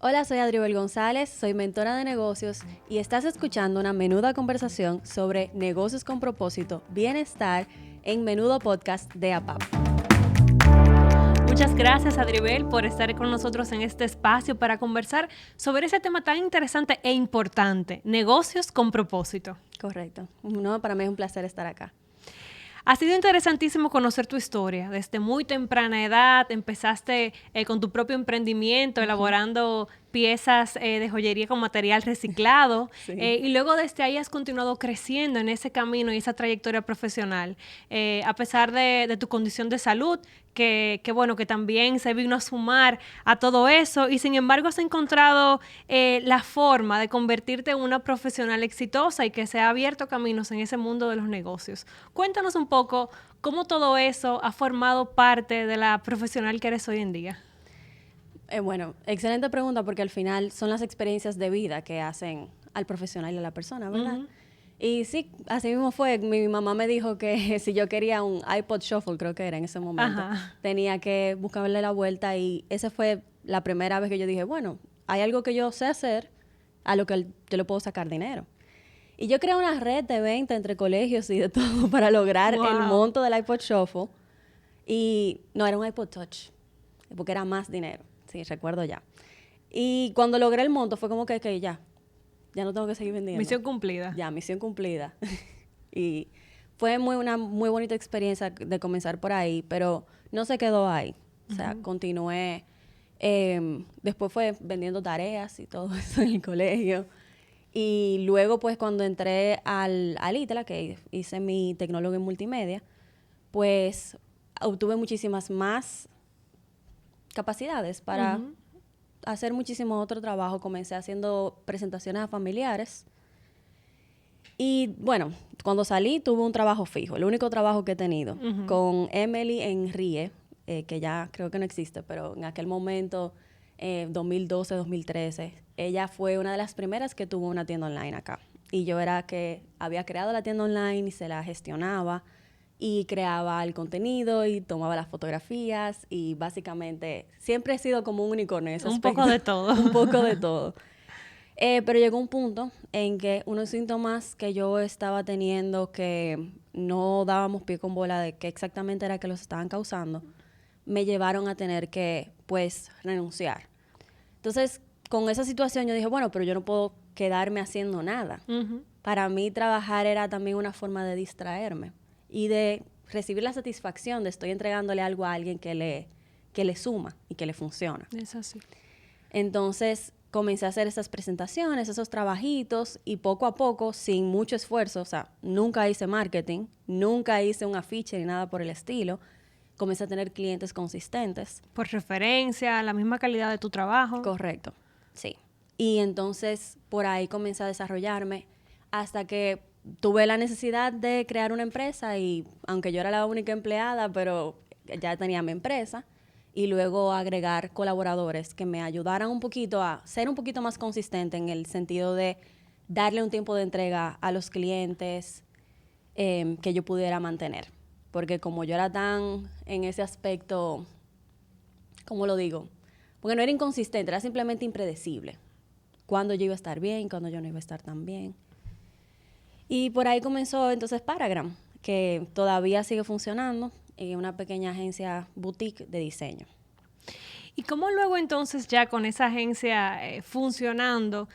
Hola, soy Adriel González, soy mentora de negocios y estás escuchando una menuda conversación sobre negocios con propósito, bienestar en Menudo Podcast de APAP. Muchas gracias, Adriel, por estar con nosotros en este espacio para conversar sobre ese tema tan interesante e importante, negocios con propósito. Correcto. No, para mí es un placer estar acá. Ha sido interesantísimo conocer tu historia. Desde muy temprana edad empezaste con tu propio emprendimiento, elaborando piezas de joyería con material reciclado. Sí. Y luego desde ahí has continuado creciendo en ese camino y esa trayectoria profesional. A pesar de tu condición de salud, que también se vino a sumar a todo eso. Y sin embargo has encontrado la forma de convertirte en una profesional exitosa y que se ha abierto caminos en ese mundo de los negocios. Cuéntanos un poco cómo todo eso ha formado parte de la profesional que eres hoy en día. Bueno, excelente pregunta porque al final son las experiencias de vida que hacen al profesional y a la persona, ¿verdad? Uh-huh. Y sí, así mismo fue. Mi mamá me dijo que si yo quería un iPod Shuffle, creo que era en ese momento, tenía que buscarle la vuelta y esa fue la primera vez que yo dije, bueno, hay algo que yo sé hacer a lo que yo le puedo sacar dinero. Y yo creé una red de venta entre colegios y de todo para lograr el monto del iPod Shuffle. Y no, era un iPod Touch, porque era más dinero. Sí, recuerdo ya. Y cuando logré el monto fue como que ya no tengo que seguir vendiendo. Misión cumplida. Ya, misión cumplida. Y fue una muy bonita experiencia de comenzar por ahí, pero no se quedó ahí. O sea, continué. Después fue vendiendo tareas y todo eso en el colegio. Y luego, pues, cuando entré al ITLA, que hice mi tecnólogo en multimedia, pues, obtuve muchísimas más capacidades para hacer muchísimo otro trabajo. Comencé haciendo presentaciones a familiares. Y, bueno, cuando salí, tuve un trabajo fijo. El único trabajo que he tenido. Con Emily en RIE, que ya creo que no existe, pero en aquel momento, 2012, 2013, ella fue una de las primeras que tuvo una tienda online acá. Y yo era que había creado la tienda online y se la gestionaba y creaba el contenido y tomaba las fotografías y básicamente siempre he sido como un unicornio en ese aspecto. Un poco de todo. Un poco de todo. Pero llegó un punto en que unos síntomas que yo estaba teniendo que no dábamos pie con bola de qué exactamente era que los estaban causando, me llevaron a tener que, pues, renunciar. Entonces, con esa situación yo dije, bueno, pero yo no puedo quedarme haciendo nada. Para mí trabajar era también una forma de distraerme y de recibir la satisfacción de estoy entregándole algo a alguien que le suma y que le funciona. Es así. Entonces, comencé a hacer esas presentaciones, esos trabajitos, y poco a poco, sin mucho esfuerzo, o sea, nunca hice marketing, nunca hice un afiche ni nada por el estilo, comencé a tener clientes consistentes. Por referencia, la misma calidad de tu trabajo. Correcto, sí. Y entonces, por ahí comencé a desarrollarme hasta que tuve la necesidad de crear una empresa y aunque yo era la única empleada, pero ya tenía mi empresa y luego agregar colaboradores que me ayudaran un poquito a ser un poquito más consistente en el sentido de darle un tiempo de entrega a los clientes que yo pudiera mantener. Porque como yo era tan en ese aspecto, ¿cómo lo digo? Porque no era inconsistente, era simplemente impredecible. Cuándo yo iba a estar bien, cuándo yo no iba a estar tan bien. Y por ahí comenzó entonces Paragram, que todavía sigue funcionando, en una pequeña agencia boutique de diseño. ¿Y cómo luego entonces ya con esa agencia funcionando,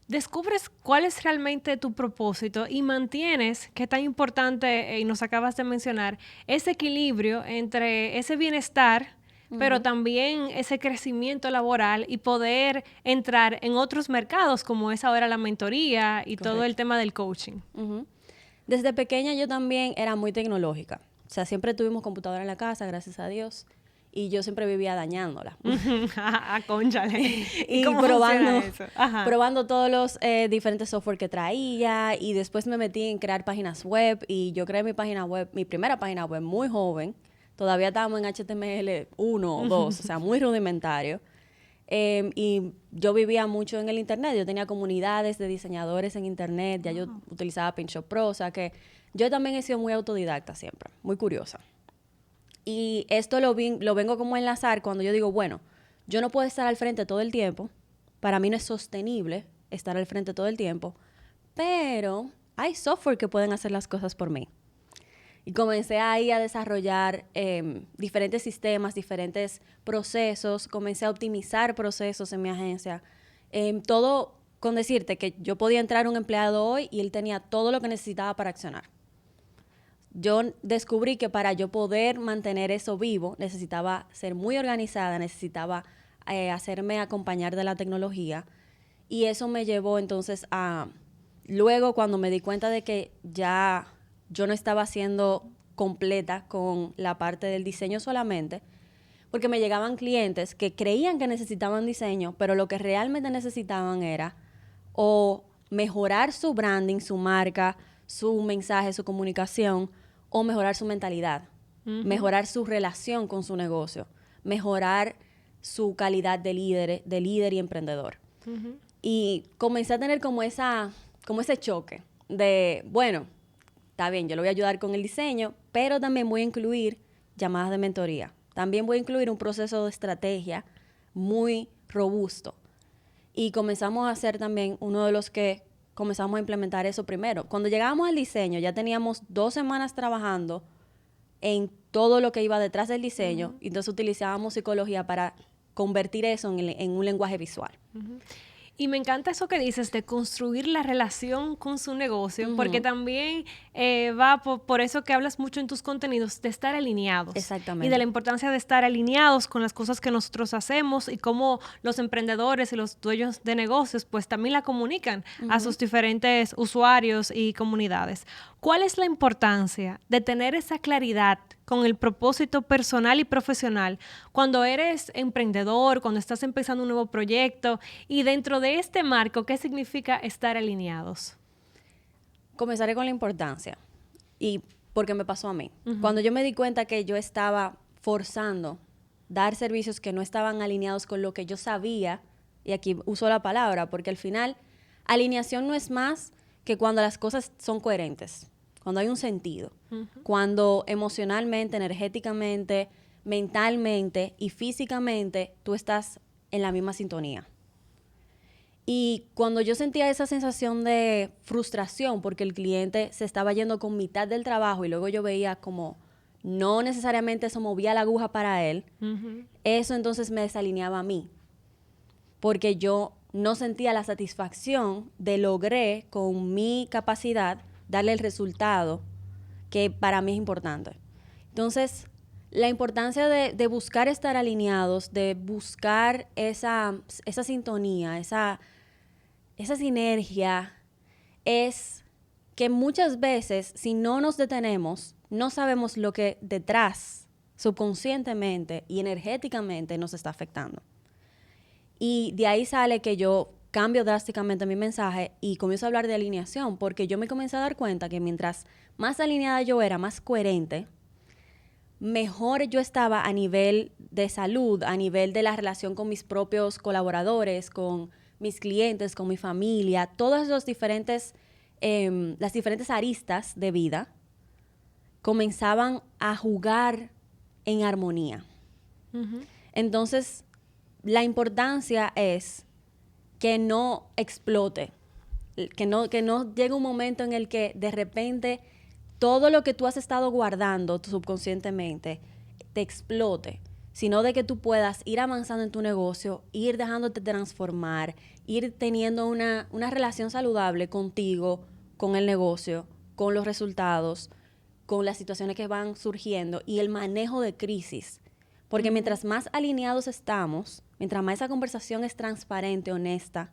descubres cuál es realmente tu propósito y mantienes, que es tan importante, y nos acabas de mencionar, ese equilibrio entre ese bienestar, pero también ese crecimiento laboral y poder entrar en otros mercados como es ahora la mentoría y todo el tema del coaching? Desde pequeña yo también era muy tecnológica. O sea, siempre tuvimos computadora en la casa, gracias a Dios. Y yo siempre vivía dañándola. Cónchale. Y probando todos los diferentes software que traía. Y después me metí en crear páginas web. Y yo creé mi primera página web muy joven. Todavía estábamos en HTML 1 o 2, o sea, muy rudimentario. Y yo vivía mucho en el internet. Yo tenía comunidades de diseñadores en internet. Ya yo utilizaba PaintShop Pro. O sea que yo también he sido muy autodidacta siempre, muy curiosa. Y esto lo vengo como a enlazar cuando yo digo, bueno, yo no puedo estar al frente todo el tiempo Para mí no es sostenible estar al frente todo el tiempo, pero hay software que pueden hacer las cosas por mí. Y comencé ahí a desarrollar diferentes sistemas, diferentes procesos, comencé a optimizar procesos en mi agencia. Todo con decirte que yo podía entrar un empleado hoy y él tenía todo lo que necesitaba para accionar. Yo descubrí que para yo poder mantener eso vivo, necesitaba ser muy organizada, necesitaba hacerme acompañar de la tecnología. Y eso me llevó entonces a... Luego, cuando me di cuenta de que ya yo no estaba siendo completa con la parte del diseño solamente, porque me llegaban clientes que creían que necesitaban diseño, pero lo que realmente necesitaban era o mejorar su branding, su marca, su mensaje, su comunicación, o mejorar su mentalidad, mejorar su relación con su negocio, mejorar su calidad de líder y emprendedor. Y comencé a tener como ese choque de, bueno, está bien, yo le voy a ayudar con el diseño, pero también voy a incluir llamadas de mentoría. También voy a incluir un proceso de estrategia muy robusto. Y comenzamos a hacer también uno de los que comenzamos a implementar eso primero. Cuando llegábamos al diseño, ya teníamos 2 semanas trabajando en todo lo que iba detrás del diseño, y entonces utilizábamos psicología para convertir eso en un lenguaje visual. Y me encanta eso que dices de construir la relación con su negocio, porque también va por eso que hablas mucho en tus contenidos, de estar alineados. Exactamente. Y de la importancia de estar alineados con las cosas que nosotros hacemos y cómo los emprendedores y los dueños de negocios pues también la comunican a sus diferentes usuarios y comunidades. ¿Cuál es la importancia de tener esa claridad con el propósito personal y profesional cuando eres emprendedor, cuando estás empezando un nuevo proyecto? Y dentro de este marco, ¿qué significa estar alineados? Comenzaré con la importancia, y porque me pasó a mí. Cuando yo me di cuenta que yo estaba forzando dar servicios que no estaban alineados con lo que yo sabía, y aquí uso la palabra, porque al final alineación no es más que cuando las cosas son coherentes, cuando hay un sentido, cuando emocionalmente, energéticamente, mentalmente y físicamente tú estás en la misma sintonía. Y cuando yo sentía esa sensación de frustración porque el cliente se estaba yendo con mitad del trabajo y luego yo veía como no necesariamente eso movía la aguja para él, eso entonces me desalineaba a mí, porque yo no sentía la satisfacción de logré con mi capacidad darle el resultado que para mí es importante. Entonces, la importancia de buscar estar alineados, de buscar esa sintonía, esa sinergia, es que muchas veces, si no nos detenemos, no sabemos lo que detrás, subconscientemente y energéticamente nos está afectando. Y de ahí sale que yo cambio drásticamente mi mensaje y comienzo a hablar de alineación, porque yo me comencé a dar cuenta que mientras más alineada yo era, más coherente, mejor yo estaba a nivel de salud, a nivel de la relación con mis propios colaboradores, con mis clientes, con mi familia, todas las diferentes aristas de vida comenzaban a jugar en armonía. Entonces, la importancia es que no explote, que no llegue un momento en el que de repente todo lo que tú has estado guardando subconscientemente te explote, sino de que tú puedas ir avanzando en tu negocio, ir dejándote transformar, ir teniendo una relación saludable contigo, con el negocio, con los resultados, con las situaciones que van surgiendo y el manejo de crisis. Porque mientras más alineados estamos, mientras más esa conversación es transparente, honesta,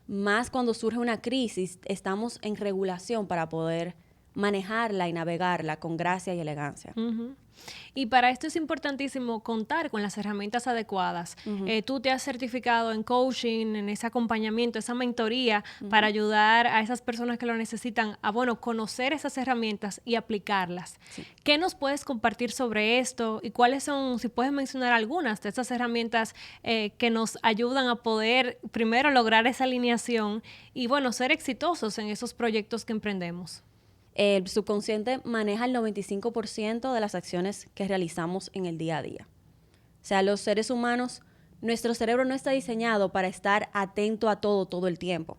más cuando surge una crisis estamos en regulación para poder manejarla y navegarla con gracia y elegancia. Y para esto es importantísimo contar con las herramientas adecuadas. Tú te has certificado en coaching, en ese acompañamiento, esa mentoría para ayudar a esas personas que lo necesitan a, conocer esas herramientas y aplicarlas. Sí. ¿Qué nos puedes compartir sobre esto y cuáles son, si puedes mencionar algunas de esas herramientas que nos ayudan a poder primero lograr esa alineación y, ser exitosos en esos proyectos que emprendemos? El subconsciente maneja el 95% de las acciones que realizamos en el día a día. O sea, los seres humanos nuestro cerebro no está diseñado para estar atento a todo el tiempo.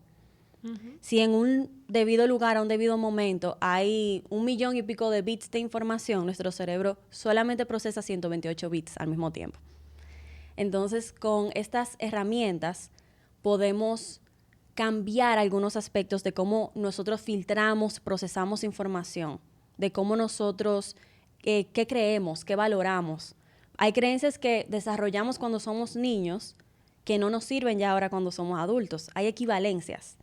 Si en un debido lugar, a un debido momento, hay 1 millón y pico de bits de información, nuestro cerebro solamente procesa 128 bits al mismo tiempo. Entonces, con estas herramientas podemos cambiar algunos aspectos de cómo nosotros filtramos, procesamos información, de cómo nosotros, qué creemos, qué valoramos. Hay creencias que desarrollamos cuando somos niños que no nos sirven ya ahora cuando somos adultos. Hay equivalencias.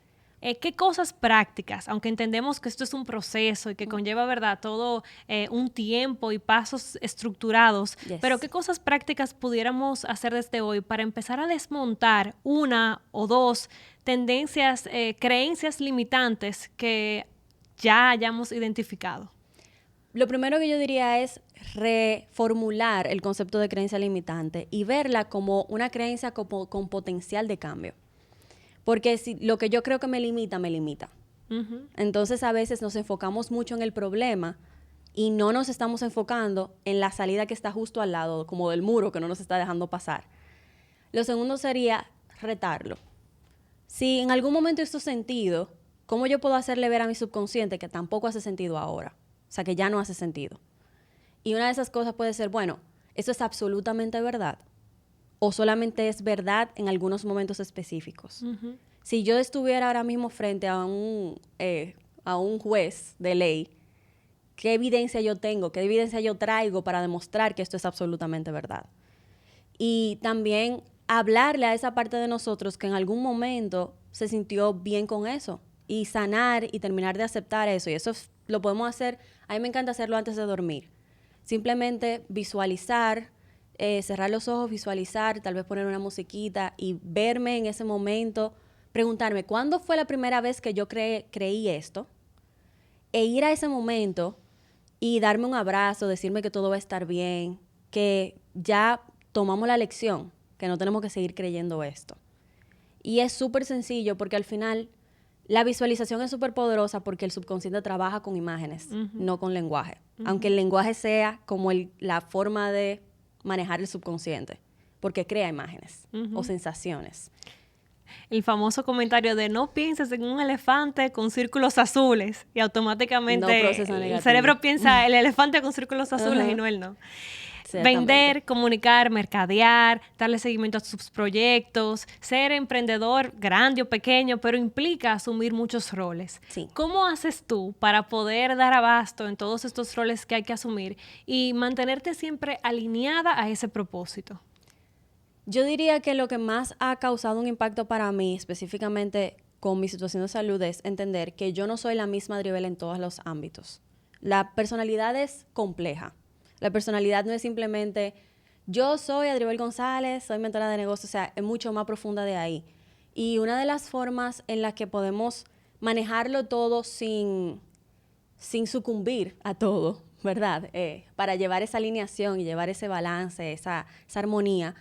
¿Qué cosas prácticas, aunque entendemos que esto es un proceso y que conlleva, ¿verdad?, todo un tiempo y pasos estructurados, pero qué cosas prácticas pudiéramos hacer desde hoy para empezar a desmontar una o dos tendencias, creencias limitantes que ya hayamos identificado? Lo primero que yo diría es reformular el concepto de creencia limitante y verla como una creencia con potencial de cambio. Porque si lo que yo creo que me limita, me limita. Entonces, a veces nos enfocamos mucho en el problema y no nos estamos enfocando en la salida que está justo al lado, como del muro que no nos está dejando pasar. Lo segundo sería retarlo. Si en algún momento esto sentido, ¿cómo yo puedo hacerle ver a mi subconsciente que tampoco hace sentido ahora? O sea, que ya no hace sentido. Y una de esas cosas puede ser, bueno, ¿esto es absolutamente verdad? ¿O solamente es verdad en algunos momentos específicos? Si yo estuviera ahora mismo frente a un juez de ley, ¿qué evidencia yo tengo? ¿Qué evidencia yo traigo para demostrar que esto es absolutamente verdad? Y también hablarle a esa parte de nosotros que en algún momento se sintió bien con eso y sanar y terminar de aceptar eso. Y eso lo podemos hacer, a mí me encanta hacerlo antes de dormir. Simplemente visualizar, cerrar los ojos, visualizar, tal vez poner una musiquita y verme en ese momento, preguntarme, ¿cuándo fue la primera vez que yo creí esto? E ir a ese momento y darme un abrazo, decirme que todo va a estar bien, que ya tomamos la lección, que no tenemos que seguir creyendo esto. Y es súper sencillo porque al final la visualización es súper poderosa porque el subconsciente trabaja con imágenes, no con lenguaje. Aunque el lenguaje sea como la forma de manejar el subconsciente, porque crea imágenes o sensaciones. El famoso comentario de no pienses en un elefante con círculos azules y automáticamente el cerebro piensa el elefante con círculos azules y no él no. Vender, comunicar, mercadear, darle seguimiento a sus proyectos, ser emprendedor grande o pequeño, pero implica asumir muchos roles. Sí. ¿Cómo haces tú para poder dar abasto en todos estos roles que hay que asumir y mantenerte siempre alineada a ese propósito? Yo diría que lo que más ha causado un impacto para mí, específicamente con mi situación de salud, es entender que yo no soy la misma Adriel en todos los ámbitos. La personalidad es compleja. La personalidad no es simplemente, yo soy Adriel González, soy mentora de negocios, o sea, es mucho más profunda de ahí. Y una de las formas en las que podemos manejarlo todo sin sucumbir a todo, ¿verdad? Para llevar esa alineación y llevar ese balance, esa armonía,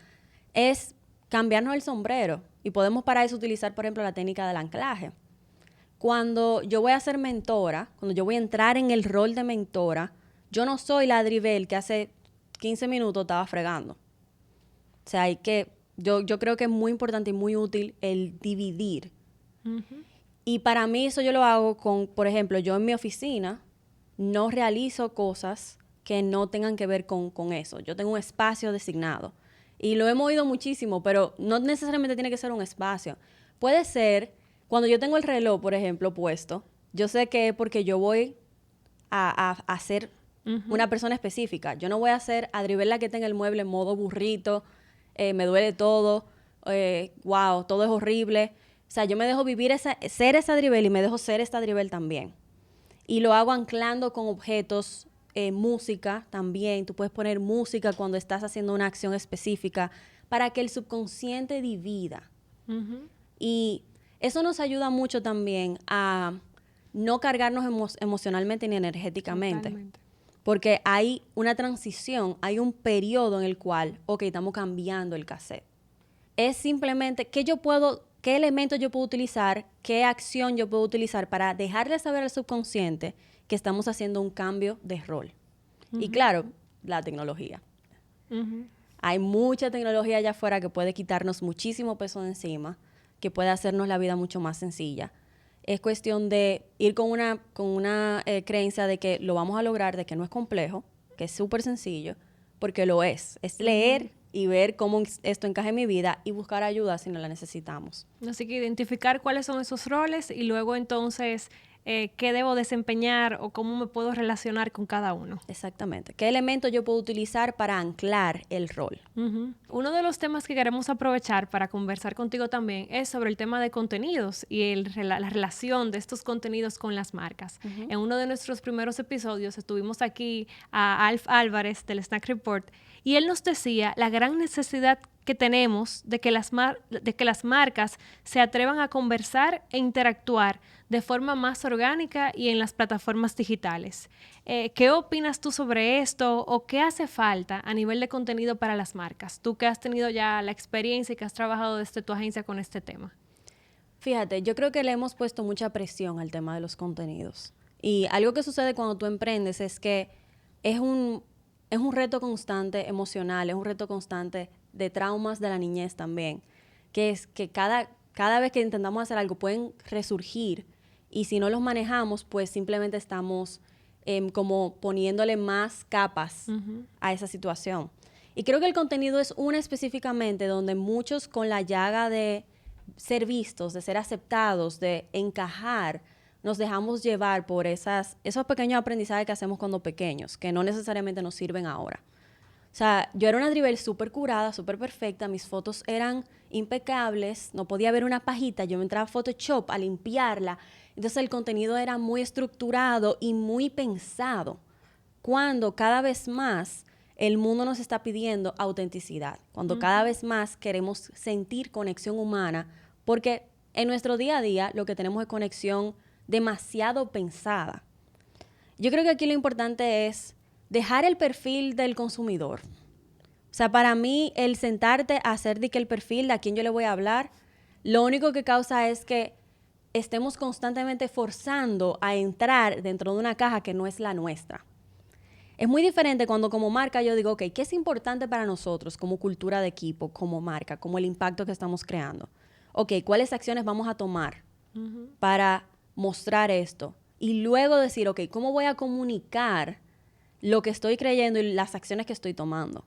es cambiarnos el sombrero. Y podemos para eso utilizar, por ejemplo, la técnica del anclaje. Cuando yo voy a ser mentora, cuando yo voy a entrar en el rol de mentora, yo no soy la Adribel que hace 15 minutos estaba fregando. O sea, yo creo que es muy importante y muy útil el dividir. Y para mí eso yo lo hago por ejemplo, yo en mi oficina no realizo cosas que no tengan que ver con eso. Yo tengo un espacio designado. Y lo hemos oído muchísimo, pero no necesariamente tiene que ser un espacio. Puede ser, cuando yo tengo el reloj, por ejemplo, puesto, yo sé que es porque yo voy a ser una persona específica. Yo no voy a ser Adribel la que tenga el mueble en modo burrito, me duele todo, wow, todo es horrible. O sea, yo me dejo vivir ser esa Adribel y me dejo ser esta Adribel también. Y lo hago anclando con objetos, música también. Tú puedes poner música cuando estás haciendo una acción específica para que el subconsciente divida. Y eso nos ayuda mucho también a no cargarnos emocionalmente ni energéticamente. Totalmente. Porque hay una transición, hay un periodo en el cual, estamos cambiando el cassette. Es simplemente qué elementos yo puedo utilizar, qué acción yo puedo utilizar para dejarle saber al subconsciente que estamos haciendo un cambio de rol. Y claro, la tecnología. Hay mucha tecnología allá afuera que puede quitarnos muchísimo peso de encima, que puede hacernos la vida mucho más sencilla. Es cuestión de ir con una creencia de que lo vamos a lograr, de que no es complejo, que es súper sencillo, porque lo es. Es leer y ver cómo esto encaja en mi vida y buscar ayuda si no la necesitamos. Así que identificar cuáles son esos roles y luego entonces qué debo desempeñar o cómo me puedo relacionar con cada uno. Exactamente. ¿Qué elemento yo puedo utilizar para anclar el rol? Uno de los temas que queremos aprovechar para conversar contigo también es sobre el tema de contenidos y la relación de estos contenidos con las marcas. En uno de nuestros primeros episodios estuvimos aquí a Alf Álvarez del Snack Report y él nos decía la gran necesidad que tenemos de que las marcas se atrevan a conversar e interactuar de forma más orgánica y en las plataformas digitales. ¿Qué opinas tú sobre esto o qué hace falta a nivel de contenido para las marcas? Tú que has tenido ya la experiencia y que has trabajado desde tu agencia con este tema. Fíjate, yo creo que le hemos puesto mucha presión al tema de los contenidos. Y algo que sucede cuando tú emprendes es que es un reto constante emocional, es un reto constante de traumas de la niñez también, que es que cada vez que intentamos hacer algo pueden resurgir y si no los manejamos, pues simplemente estamos como poniéndole más capas a esa situación. Y creo que el contenido es una específicamente donde muchos con la llaga de ser vistos, de ser aceptados, de encajar, nos dejamos llevar por esos pequeños aprendizajes que hacemos cuando pequeños, que no necesariamente nos sirven ahora. O sea, yo era una Dribel súper curada, súper perfecta, mis fotos eran impecables, no podía ver una pajita, yo me entraba a Photoshop a limpiarla. Entonces el contenido era muy estructurado y muy pensado, cuando cada vez más el mundo nos está pidiendo autenticidad, cuando cada vez más queremos sentir conexión humana, porque en nuestro día a día lo que tenemos es conexión demasiado pensada. Yo creo que aquí lo importante es dejar el perfil del consumidor. O sea, para mí, el sentarte a hacer de que el perfil de a quién yo le voy a hablar, lo único que causa es que estemos constantemente forzando a entrar dentro de una caja que no es la nuestra. Es muy diferente cuando como marca yo digo, ok, ¿qué es importante para nosotros como cultura de equipo, como marca, como el impacto que estamos creando? Ok, ¿cuáles acciones vamos a tomar para mostrar esto? Y luego decir, ok, ¿cómo voy a comunicar lo que estoy creyendo y las acciones que estoy tomando?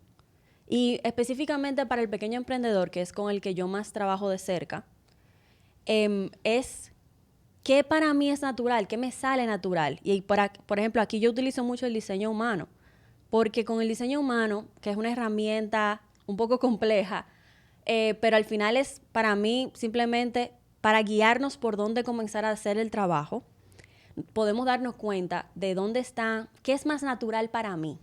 Y específicamente para el pequeño emprendedor, que es con el que yo más trabajo de cerca, es qué para mí es natural, qué me sale natural. Y por ejemplo, aquí yo utilizo mucho el diseño humano, porque con el diseño humano, que es una herramienta un poco compleja, pero al final es para mí simplemente para guiarnos por dónde comenzar a hacer el trabajo, podemos darnos cuenta de dónde está, qué es más natural para mí.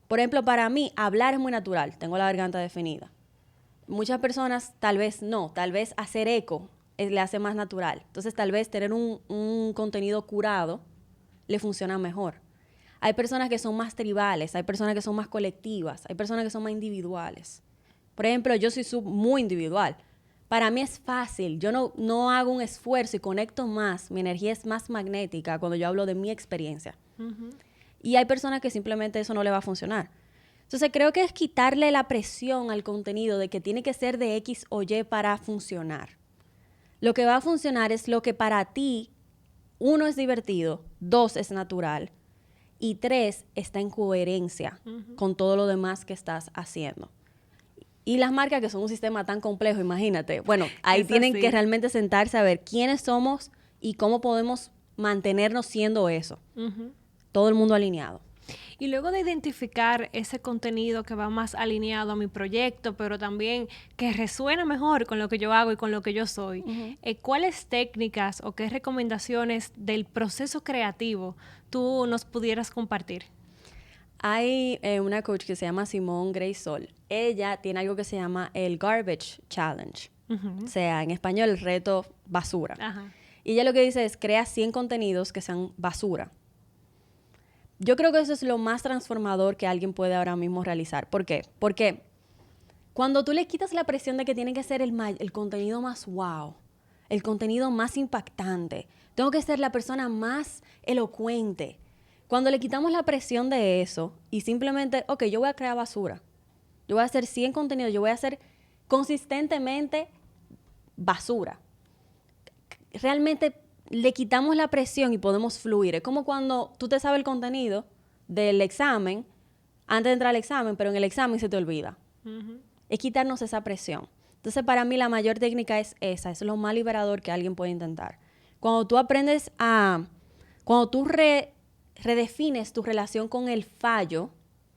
Por ejemplo, para mí, hablar es muy natural. Tengo la garganta definida. Muchas personas tal vez no. Tal vez hacer eco le hace más natural. Entonces, tal vez tener un contenido curado le funciona mejor. Hay personas que son más tribales. Hay personas que son más colectivas. Hay personas que son más individuales. Por ejemplo, yo soy muy individual. Para mí es fácil. Yo no hago un esfuerzo y conecto más. Mi energía es más magnética cuando yo hablo de mi experiencia. Y hay personas que simplemente eso no le va a funcionar. Entonces creo que es quitarle la presión al contenido de que tiene que ser de X o Y para funcionar. Lo que va a funcionar es lo que para ti, 1, es divertido, 2, es natural y 3, está en coherencia con todo lo demás que estás haciendo. Y las marcas, que son un sistema tan complejo, imagínate. Bueno, ahí tienen que realmente sentarse a ver quiénes somos y cómo podemos mantenernos siendo eso. Todo el mundo alineado. Y luego de identificar ese contenido que va más alineado a mi proyecto, pero también que resuena mejor con lo que yo hago y con lo que yo soy, ¿cuáles técnicas o qué recomendaciones del proceso creativo tú nos pudieras compartir? Hay una coach que se llama Simone Graysol. Ella tiene algo que se llama el Garbage Challenge. O sea, en español, el reto basura. Y ella lo que dice es, crea 100 contenidos que sean basura. Yo creo que eso es lo más transformador que alguien puede ahora mismo realizar. ¿Por qué? Porque cuando tú le quitas la presión de que tiene que ser el contenido más wow, el contenido más impactante, tengo que ser la persona más elocuente. Cuando le quitamos la presión de eso y simplemente, ok, yo voy a crear basura. yo voy a hacer 100 contenidos, yo voy a hacer consistentemente basura. Realmente le quitamos la presión y podemos fluir. Es como cuando tú te sabes el contenido del examen antes de entrar al examen, pero en el examen se te olvida. Es quitarnos esa presión. Entonces, para mí, la mayor técnica es esa. Es lo más liberador que alguien puede intentar. Cuando tú aprendes cuando tú redefines tu relación con el fallo,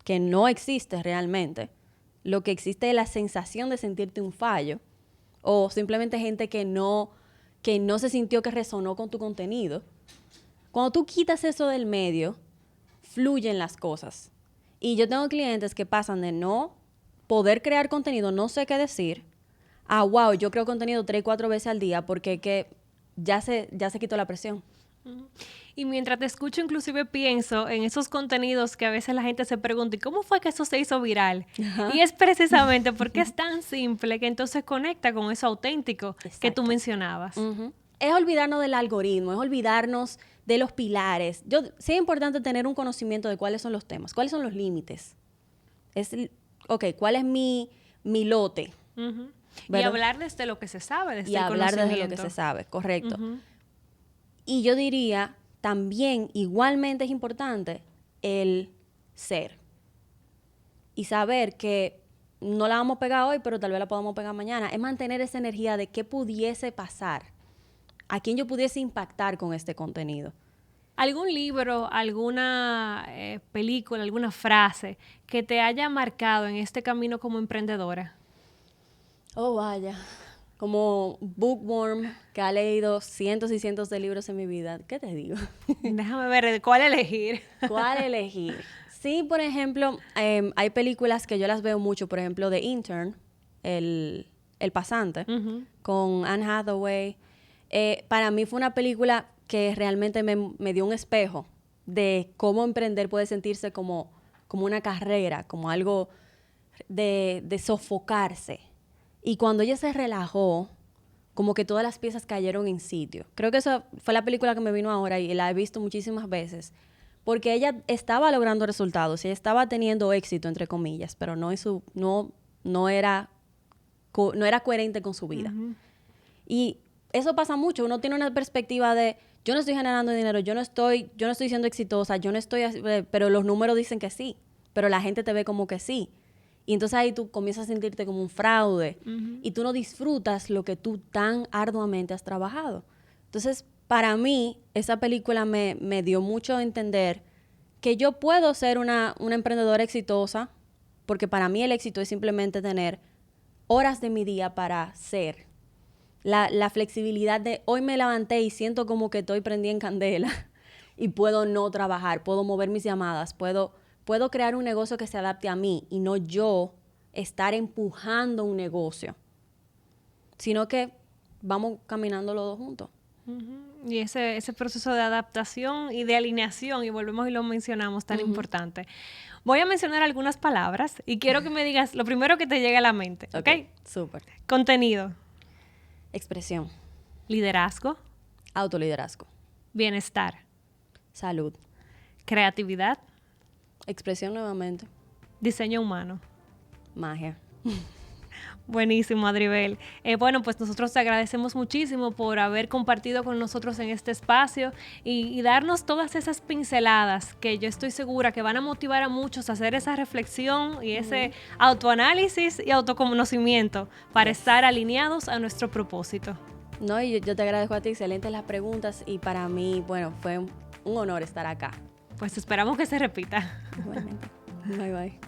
que no existe realmente, lo que existe es la sensación de sentirte un fallo, o simplemente gente que no se sintió que resonó con tu contenido. Cuando tú quitas eso del medio, fluyen las cosas. Y yo tengo clientes que pasan de no poder crear contenido, no sé qué decir, a wow, yo creo contenido 3, 4 veces al día porque que ya se quitó la presión. Y mientras te escucho, inclusive pienso en esos contenidos que a veces la gente se pregunta, ¿y cómo fue que eso se hizo viral? Ajá. Y es precisamente porque es tan simple que entonces conecta con eso auténtico. Exacto. Que tú mencionabas. Es olvidarnos del algoritmo, es olvidarnos de los pilares. Sí es importante tener un conocimiento de cuáles son los temas, cuáles son los límites. ¿Cuál es mi lote? Y hablar desde lo que se sabe, desde el conocimiento. Y hablar desde lo que se sabe, correcto. Y yo diría, también igualmente es importante el ser. Y saber que no la vamos a pegar hoy, pero tal vez la podamos pegar mañana. Es mantener esa energía de qué pudiese pasar, a quién yo pudiese impactar con este contenido. ¿Algún libro, alguna película, alguna frase que te haya marcado en este camino como emprendedora? Oh, vaya. Como bookworm, que ha leído cientos y cientos de libros en mi vida. ¿Qué te digo? Déjame ver, ¿cuál elegir? ¿Cuál elegir? Sí, por ejemplo, hay películas que yo las veo mucho. Por ejemplo, The Intern, El Pasante, con Anne Hathaway. Para mí fue una película que realmente me dio un espejo de cómo emprender puede sentirse como una carrera, como algo de sofocarse. Y cuando ella se relajó, como que todas las piezas cayeron en sitio. Creo que esa fue la película que me vino ahora y la he visto muchísimas veces. Porque ella estaba logrando resultados, ella estaba teniendo éxito, entre comillas, pero no era coherente con su vida. Y eso pasa mucho. Uno tiene una perspectiva de, yo no estoy generando dinero, yo no estoy siendo exitosa, pero los números dicen que sí, pero la gente te ve como que sí. Y entonces ahí tú comienzas a sentirte como un fraude y tú no disfrutas lo que tú tan arduamente has trabajado. Entonces, para mí, esa película me dio mucho a entender que yo puedo ser una emprendedora exitosa, porque para mí el éxito es simplemente tener horas de mi día para ser. La flexibilidad de hoy me levanté y siento como que estoy prendida en candela y puedo no trabajar, puedo mover mis llamadas, puedo crear un negocio que se adapte a mí y no yo estar empujando un negocio, sino que vamos caminando los dos juntos. Y ese proceso de adaptación y de alineación, y volvemos y lo mencionamos, tan importante. Voy a mencionar algunas palabras y quiero que me digas lo primero que te llegue a la mente, ¿ok? Súper. Contenido. Expresión. Liderazgo. Autoliderazgo. Bienestar. Salud. Creatividad. Expresión nuevamente. Diseño humano. Magia. Buenísimo, Adribel. Bueno, pues nosotros te agradecemos muchísimo por haber compartido con nosotros en este espacio y darnos todas esas pinceladas que yo estoy segura que van a motivar a muchos a hacer esa reflexión y ese autoanálisis y autoconocimiento para estar alineados a nuestro propósito. No, y yo te agradezco a ti, excelentes las preguntas y para mí, bueno, fue un honor estar acá. Pues esperamos que se repita. Igualmente. Bye, bye.